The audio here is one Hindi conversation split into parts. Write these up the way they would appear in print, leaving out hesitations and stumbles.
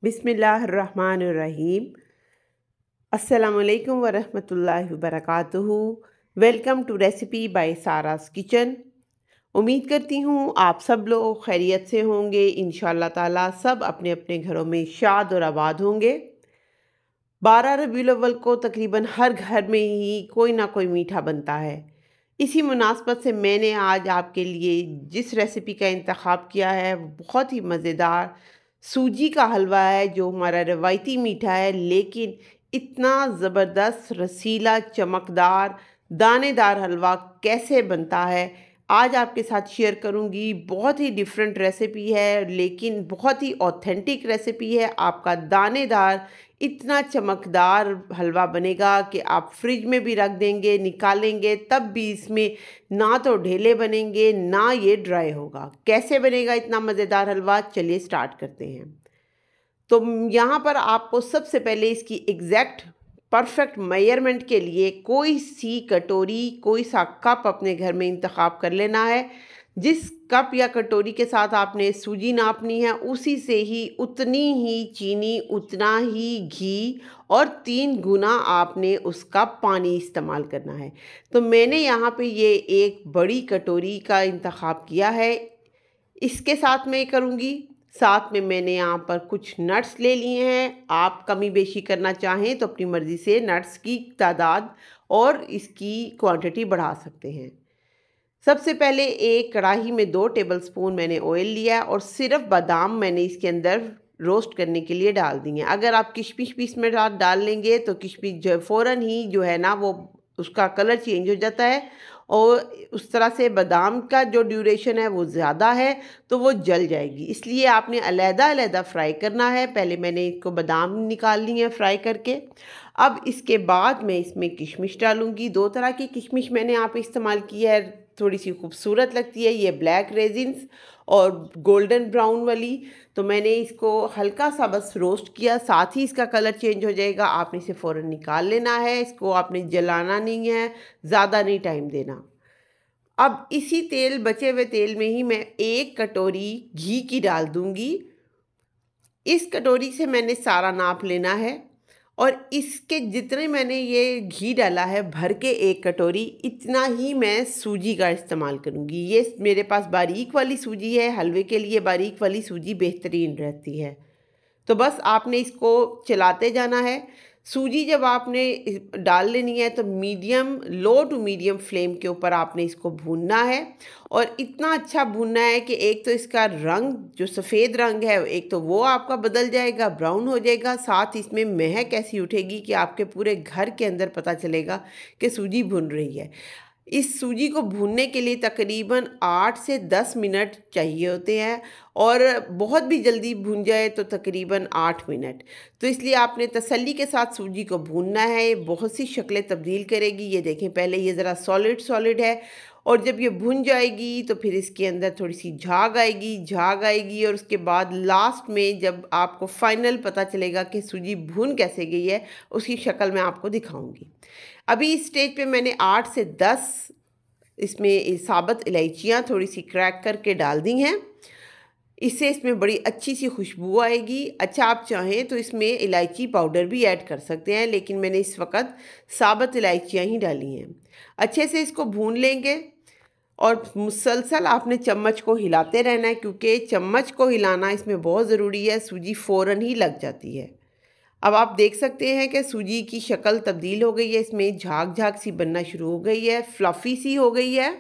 बिस्मिल्लाहिर्रहमानिर्रहीम। अस्सलामुअलैकुम वरहमतुल्लाहि वबरकातुहू। Welcome to recipe by Sara's kitchen. उम्मीद करती हूँ आप सब लोग खैरियत से होंगे। इंशाअल्लाह ताला सब अपने अपने घरों में शाद और आबाद होंगे। 12 रबीउल अव्वल को तकरीबन हर घर में ही कोई ना कोई मीठा बनता है। इसी मुनासबत से मैंने आज आपके लिए जिस रेसिपी का इंतखाब किया है वो बहुत ही मज़ेदार सूजी का हलवा है, जो हमारा रवायती मीठा है, लेकिन इतना ज़बरदस्त रसीला चमकदार दानेदार हलवा कैसे बनता है आज आपके साथ शेयर करूंगी। बहुत ही डिफरेंट रेसिपी है, लेकिन बहुत ही ऑथेंटिक रेसिपी है। आपका दानेदार इतना चमकदार हलवा बनेगा कि आप फ्रिज में भी रख देंगे, निकालेंगे तब भी इसमें ना तो ढेले बनेंगे ना ये ड्राई होगा। कैसे बनेगा इतना मज़ेदार हलवा, चलिए स्टार्ट करते हैं। तो यहाँ पर आपको सबसे पहले इसकी एग्जैक्ट परफेक्ट मेजरमेंट के लिए कोई सी कटोरी, कोई सा कप अपने घर में इंतखाब कर लेना है। जिस कप या कटोरी के साथ आपने सूजी नापनी है, उसी से ही उतनी ही चीनी, उतना ही घी और 3 गुना आपने उसका पानी इस्तेमाल करना है। तो मैंने यहाँ पे ये एक बड़ी कटोरी का इंतखाब किया है। इसके साथ मैं करूँगी, साथ में मैंने यहाँ पर कुछ नट्स ले लिए हैं। आप कमी बेशी करना चाहें तो अपनी मर्ज़ी से नट्स की तादाद और इसकी क्वांटिटी बढ़ा सकते हैं। सबसे पहले एक कढ़ाई में 2 टेबलस्पून मैंने ऑयल लिया और सिर्फ बादाम मैंने इसके अंदर रोस्ट करने के लिए डाल दी हैं। अगर आप किशमिश भी इसमें डाल लेंगे तो किशमिश जो फ़ौरन ही जो है ना वो उसका कलर चेंज हो जाता है, और उस तरह से बादाम का जो ड्यूरेशन है वो ज़्यादा है तो वो जल जाएगी। इसलिए आपने अलग-अलग फ्राई करना है। पहले मैंने इसको बादाम निकाल ली है फ्राई करके। अब इसके बाद मैं इसमें किशमिश डालूँगी। 2 तरह की किशमिश मैंने यहाँ पे इस्तेमाल की है, थोड़ी सी खूबसूरत लगती है। ये ब्लैक रेजिन्स और गोल्डन ब्राउन वाली। तो मैंने इसको हल्का सा बस रोस्ट किया, साथ ही इसका कलर चेंज हो जाएगा। आपने इसे फ़ौरन निकाल लेना है, इसको आपने जलाना नहीं है, ज़्यादा नहीं टाइम देना। अब इसी तेल, बचे हुए तेल में ही मैं 1 कटोरी घी की डाल दूँगी। इस कटोरी से मैंने सारा नाप लेना है और इसके जितने मैंने ये घी डाला है भर के 1 कटोरी, इतना ही मैं सूजी का इस्तेमाल करूँगी। ये मेरे पास बारीक वाली सूजी है। हलवे के लिए बारीक वाली सूजी बेहतरीन रहती है। तो बस आपने इसको चलाते जाना है। सूजी जब आपने डाल लेनी है तो लो टू मीडियम फ्लेम के ऊपर आपने इसको भूनना है, और इतना अच्छा भूनना है कि एक तो इसका रंग जो सफ़ेद रंग है एक तो वो आपका बदल जाएगा, ब्राउन हो जाएगा। साथ इसमें महक ऐसी उठेगी कि आपके पूरे घर के अंदर पता चलेगा कि सूजी भुन रही है। इस सूजी को भूनने के लिए तकरीबन 8 से 10 मिनट चाहिए होते हैं, और बहुत भी जल्दी भून जाए तो तकरीबन 8 मिनट। तो इसलिए आपने तसल्ली के साथ सूजी को भूनना है। ये बहुत सी शक्लें तब्दील करेगी। ये देखें, पहले ये ज़रा सॉलिड है, और जब ये भुन जाएगी तो फिर इसके अंदर थोड़ी सी झाग आएगी, और उसके बाद लास्ट में जब आपको फाइनल पता चलेगा कि सूजी भुन कैसे गई है, उसकी शक्ल मैं आपको दिखाऊंगी। अभी इस स्टेज पे मैंने 8 से 10 इसमें साबुत इलायचियाँ थोड़ी सी क्रैक करके डाल दी हैं। इससे इसमें बड़ी अच्छी सी खुशबू आएगी। अच्छा, आप चाहें तो इसमें इलायची पाउडर भी ऐड कर सकते हैं, लेकिन मैंने इस वक्त साबुत इलायचियाँ ही डाली हैं। अच्छे से इसको भून लेंगे और मुसलसल आपने चम्मच को हिलाते रहना है, क्योंकि चम्मच को हिलाना इसमें बहुत ज़रूरी है। सूजी फ़ौरन ही लग जाती है। अब आप देख सकते हैं कि सूजी की शक्ल तब्दील हो गई है, इसमें झाग सी बनना शुरू हो गई है, फ्लफ़ी सी हो गई है।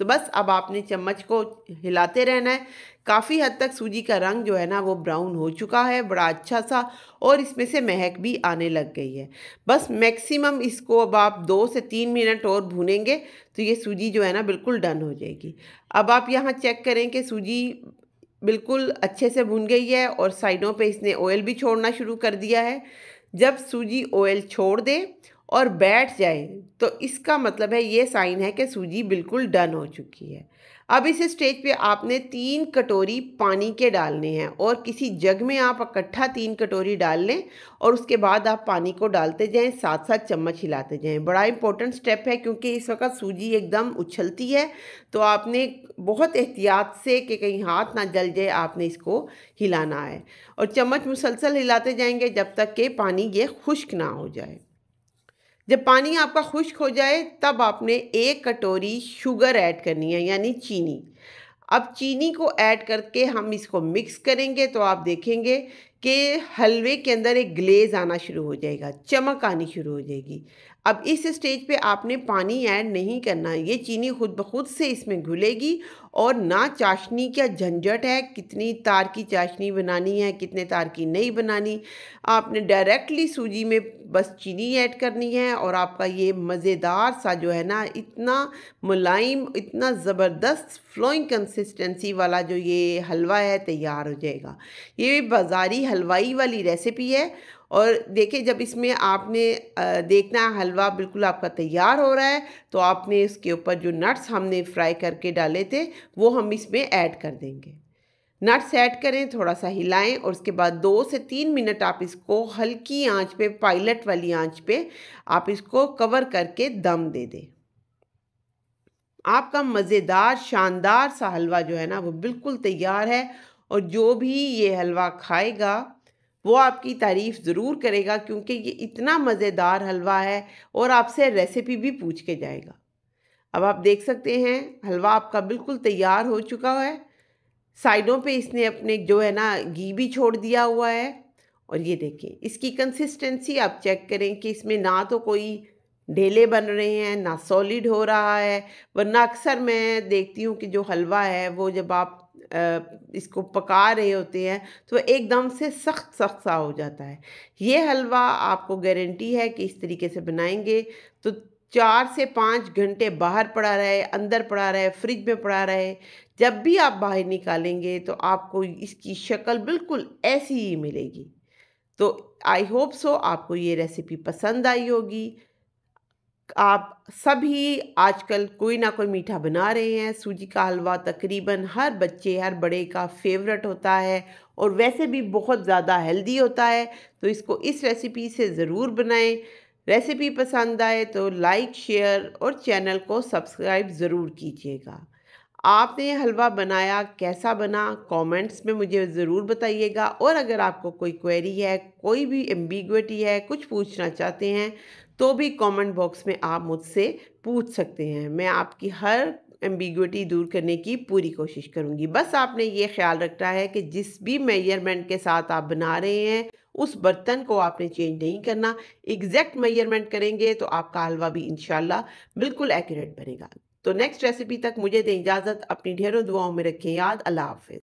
तो बस अब आपने चम्मच को हिलाते रहना है। काफ़ी हद तक सूजी का रंग जो है ना वो ब्राउन हो चुका है, बड़ा अच्छा सा, और इसमें से महक भी आने लग गई है। बस मैक्सिमम इसको अब आप 2 से 3 मिनट और भूनेंगे तो ये सूजी जो है ना बिल्कुल डन हो जाएगी। अब आप यहाँ चेक करें कि सूजी बिल्कुल अच्छे से भुन गई है और साइडों पे इसने ऑयल भी छोड़ना शुरू कर दिया है। जब सूजी ऑयल छोड़ दे और बैठ जाए तो इसका मतलब है, ये साइन है कि सूजी बिल्कुल डन हो चुकी है। अब इस स्टेज पे आपने 3 कटोरी पानी के डालने हैं और किसी जग में आप इकट्ठा 3 कटोरी डाल लें और उसके बाद आप पानी को डालते जाएं, साथ साथ चम्मच हिलाते जाएं। बड़ा इंपॉर्टेंट स्टेप है क्योंकि इस वक्त सूजी एकदम उछलती है, तो आपने बहुत एहतियात से कि कहीं हाथ ना जल जाए आपने इसको हिलाना है और चम्मच मुसलसल हिलाते जाएंगे जब तक कि पानी ये खुश्क ना हो जाए। जब पानी आपका खुश्क हो जाए तब आपने 1 कटोरी शुगर ऐड करनी है, यानी चीनी। अब चीनी को ऐड करके हम इसको मिक्स करेंगे तो आप देखेंगे कि हलवे के अंदर एक ग्लेज आना शुरू हो जाएगा, चमक आनी शुरू हो जाएगी। अब इस स्टेज पे आपने पानी ऐड नहीं करना, ये चीनी खुद ब खुद से इसमें घुलेगी और ना चाशनी का झंझट है, कितनी तार की चाशनी बनानी है, कितने तार की नहीं बनानी। आपने डायरेक्टली सूजी में बस चीनी ऐड करनी है और आपका ये मज़ेदार सा जो है ना, इतना मुलायम, इतना ज़बरदस्त फ्लोइंग कंसिस्टेंसी वाला जो ये हलवा है तैयार हो जाएगा। ये बाज़ारी हलवाई वाली रेसिपी है और देखिए जब इसमें आपने देखना है हलवा बिल्कुल आपका तैयार हो रहा है तो आपने इसके ऊपर जो नट्स हमने फ्राई करके डाले थे वो हम इसमें ऐड कर देंगे। नट्स ऐड करें, थोड़ा सा हिलाएं और उसके बाद 2 से 3 मिनट आप इसको हल्की आंच पे, पायलट वाली आंच पे आप इसको कवर करके दम दे दें। आपका मज़ेदार शानदार सा हलवा जो है ना वो बिल्कुल तैयार है और जो भी ये हलवा खाएगा वो आपकी तारीफ़ ज़रूर करेगा क्योंकि ये इतना मज़ेदार हलवा है और आपसे रेसिपी भी पूछ के जाएगा। अब आप देख सकते हैं हलवा आपका बिल्कुल तैयार हो चुका है। साइडों पे इसने अपने जो है ना घी भी छोड़ दिया हुआ है और ये देखें इसकी कंसिस्टेंसी आप चेक करें कि इसमें ना तो कोई ढेले बन रहे हैं ना सॉलिड हो रहा है, वरना अक्सर मैं देखती हूँ कि जो हलवा है वो जब आप इसको पका रहे होते हैं तो एकदम से सख्त सख्त सा हो जाता है। ये हलवा आपको गारंटी है कि इस तरीके से बनाएंगे तो 4 से 5 घंटे बाहर पड़ा रहे, अंदर पड़ा रहे, फ्रिज में पड़ा रहे, जब भी आप बाहर निकालेंगे तो आपको इसकी शक्ल बिल्कुल ऐसी ही मिलेगी। तो आई होप सो आपको ये रेसिपी पसंद आई होगी। आप सभी आजकल कोई ना कोई मीठा बना रहे हैं। सूजी का हलवा तकरीबन हर बच्चे, हर बड़े का फेवरेट होता है और वैसे भी बहुत ज़्यादा हेल्दी होता है, तो इसको इस रेसिपी से ज़रूर बनाएं। रेसिपी पसंद आए तो लाइक, शेयर और चैनल को सब्सक्राइब ज़रूर कीजिएगा। आपने ये हलवा बनाया कैसा बना कमेंट्स में मुझे ज़रूर बताइएगा और अगर आपको कोई क्वेरी है, कोई भी एम्बिग्विटी है, कुछ पूछना चाहते हैं तो भी कमेंट बॉक्स में आप मुझसे पूछ सकते हैं। मैं आपकी हर एम्बिग्विटी दूर करने की पूरी कोशिश करूँगी। बस आपने ये ख्याल रखना है कि जिस भी मेजरमेंट के साथ आप बना रहे हैं उस बर्तन को आपने चेंज नहीं करना। एग्जैक्ट मेजरमेंट करेंगे तो आपका हलवा भी इंशाल्लाह बिल्कुल एक्यूरेट बनेगा। तो नेक्स्ट रेसिपी तक मुझे दें इजाज़त। अपनी ढेरों दुआओं में रखें याद। अल्लाह हाफ़िज़।